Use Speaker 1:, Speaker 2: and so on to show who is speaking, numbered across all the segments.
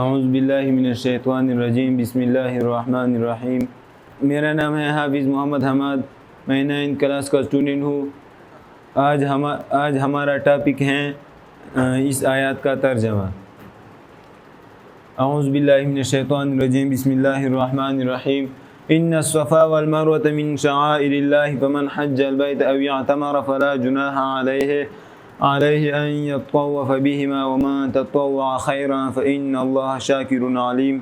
Speaker 1: اعوذ باللہ من الشیطان الرجیم، بسم اللہ الرحمن الرحیم۔ میرا نام ہے حافظ محمد حماد، میں 9 کلاس کا اسٹوڈنٹ ہوں۔ آج ہمارا ٹاپک ہے اس آیات کا ترجمہ۔ اعوذ باللہ من الشیطان الرجیم، بسم اللہ الرحمن الرحیم۔ ان الصفا والمروة من شعائر اللہ فمن حج البیت او اعتمر فلا جناح علیہ ان یطوف بہما ومن تطوع خیرا فإن اللہ شاکر علیم۔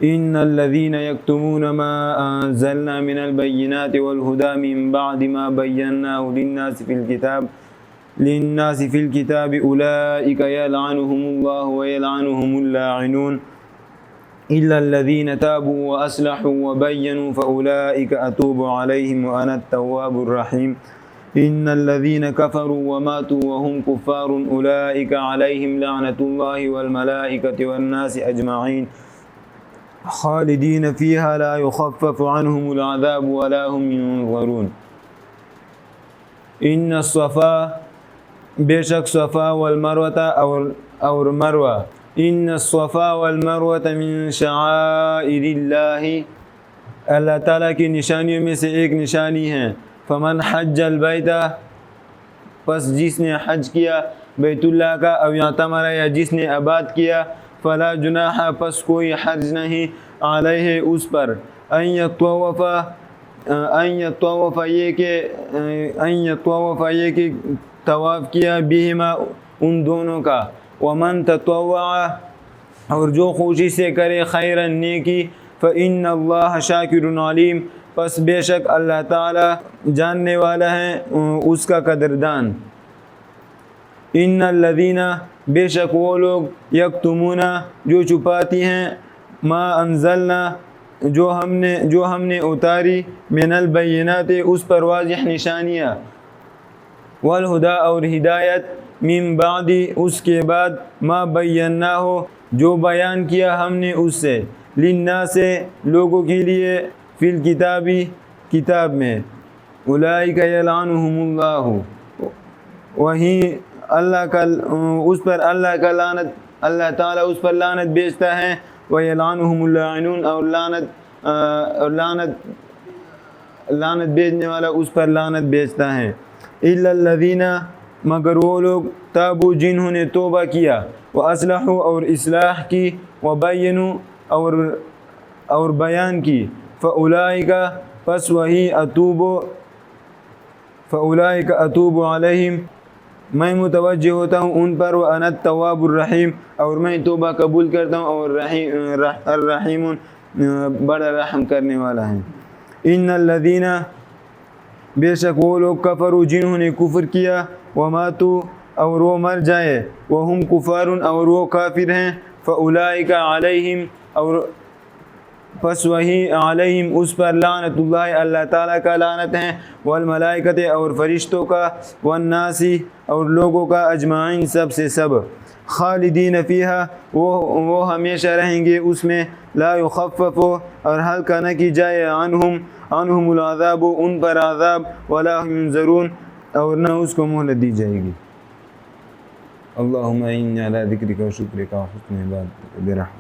Speaker 1: ان الذین یکتمون ما انزلنا من البینات والہدی من بعد ما بیناہ للناس فی الکتاب اولئک یلعنهم اللہ ویلعنهم اللاعنون الا الذین تابوا واصلحوا وبینوا فاولئک اتوب علیہم وانا التواب الرحیم۔ ان الذین کفروا وماتوا وهم کفار اولئک علیہم لعنۃ اللہ والملائکۃ والناس اجمعین خالدین فیہا لا یخفف عنہم العذاب ولا هم ینظرون۔ ان الصفا، بے شک صفا والمروہ اور مروہ، ان الصفا والمروہ من شعائر اللہ، اللہ تعالیٰ کی نشانیوں میں سے ایک نشانی ہے۔ فمن حج البیت، پس جس نے حج کیا بیت اللہ کا، او اعتمر، یا جس نے آباد کیا، فلا جناح، پس کوئی حرج نہیں، علیہ اس پر، ان یطوف یہ کہ طواف کیا، بہما ان دونوں کا، ومن تطوع اور جو خوشی سے کرے، خیرا نیکی، فإن اللہ شاکر علیم، پس بے شک اللہ تعالی جاننے والا ہے اس کا قدردان۔ ان الذین، بے شک وہ لوگ، یکتمون جو چھپاتی ہیں، ما انزلنا جو ہم نے اتاری، من البینات اس پر واضح نشانیاں، والہدی اور ہدایت، من بعد اس کے بعد، ما بیناہ جو بیان کیا ہم نے اس سے، للناس لوگوں کے لیے، فی الکتاب کتاب میں، اولئک یلعنهم اللہ، وہی اللہ کا اس پر اللہ کا لعنت، اللہ تعالیٰ اس پر لعنت بھیجتا ہے، ویلعنهم اللاعنون اور لعنت بھیجنے والا اس پر لعنت بھیجتا ہے۔ الا الذین، مگر وہ لوگ، تابوا جنہوں نے توبہ کیا، واصلحوا اور اصلاح کی، وبینوا اور بیان کی، فاولئک پس وہی، فاولئک اتوب علیہم میں متوجہ ہوتا ہوں ان پر، وانا التواب الرحیم اور میں توبہ قبول کرتا ہوں، اور الرحیم بڑا رحم کرنے والا ہے۔ ان الذین، بے شک وہ لوگ، کفروا جنہوں نے کفر کیا، وماتوا اور وہ مر جائے، وہم کفار اور وہ کافر ہیں، فاولئک علیہم اور پس وہی، علیہم اس پر، لعنت اللہ اللہ تعالیٰ کا لعنت ہے، والملائکۃ اور فرشتوں کا، والناس اور لوگوں کا، اجمعین سب سے سب، خالدین فیہا وہ ہمیشہ رہیں گے اس میں، لا یخفف اور ہلکا نہ کی جائے، عنہم العذاب ان پر عذاب، ولا هم ینظرون اور نہ اس کو مہلت دی جائے گی۔ اللہم اعنا علی ذکرک و شکرک و حسن عبادتک برحمتک۔